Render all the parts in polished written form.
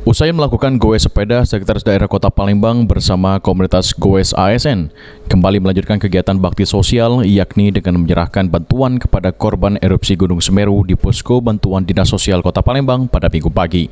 Usai melakukan goes sepeda, Sekretaris Daerah Kota Palembang bersama komunitas Goes ASN kembali melanjutkan kegiatan bakti sosial, yakni dengan menyerahkan bantuan kepada korban erupsi Gunung Semeru di Posko Bantuan Dinas Sosial Kota Palembang pada Minggu pagi.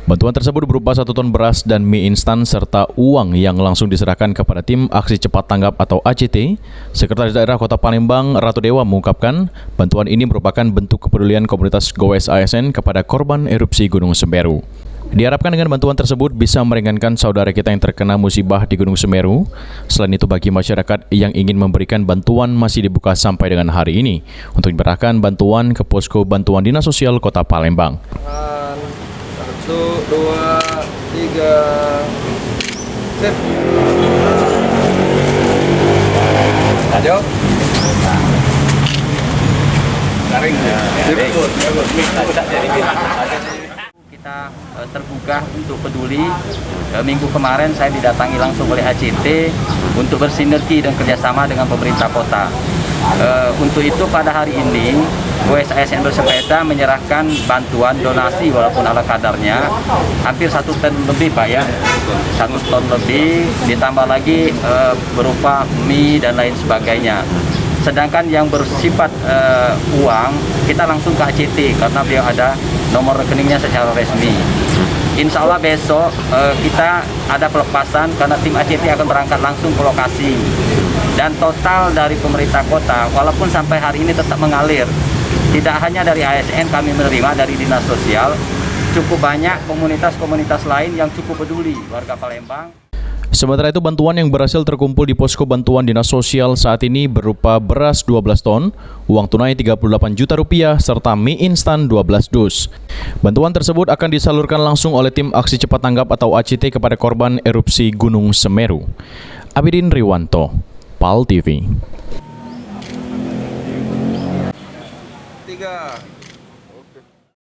Bantuan tersebut berupa 1 ton beras dan mie instan serta uang yang langsung diserahkan kepada tim Aksi Cepat Tanggap atau ACT. Sekretaris Daerah Kota Palembang, Ratu Dewa, mengungkapkan bantuan ini merupakan bentuk kepedulian komunitas Goes ASN kepada korban erupsi Gunung Semeru. Diharapkan dengan bantuan tersebut bisa meringankan saudara kita yang terkena musibah di Gunung Semeru. Selain itu, bagi masyarakat yang ingin memberikan bantuan masih dibuka sampai dengan hari ini untuk menyerahkan bantuan ke Posko Bantuan Dinas Sosial Kota Palembang. 1, 2, 3, sip. Ayo. Garing. Kita tergugah untuk peduli. Minggu kemarin saya didatangi langsung oleh ACT untuk bersinergi dan kerjasama dengan pemerintah kota. Untuk itu pada hari ini Goes ASN Bersepeda menyerahkan bantuan donasi walaupun ala kadarnya hampir 1 ton lebih, Pak, ya, 1 ton lebih, ditambah lagi berupa mie dan lain sebagainya. Sedangkan yang bersifat uang kita langsung ke ACT karena beliau ada nomor rekeningnya secara resmi. Insya Allah besok kita ada pelepasan karena tim ACT akan berangkat langsung ke lokasi. Dan total dari pemerintah kota, walaupun sampai hari ini tetap mengalir, tidak hanya dari ASN kami menerima, dari Dinas Sosial, cukup banyak komunitas-komunitas lain yang cukup peduli warga Palembang. Sementara itu, bantuan yang berhasil terkumpul di Posko Bantuan Dinas Sosial saat ini berupa beras 12 ton, uang tunai 38 juta rupiah, serta mie instan 12 dus. Bantuan tersebut akan disalurkan langsung oleh tim Aksi Cepat Tanggap atau ACT kepada korban erupsi Gunung Semeru. Abidin Riwanto, PAL TV. 3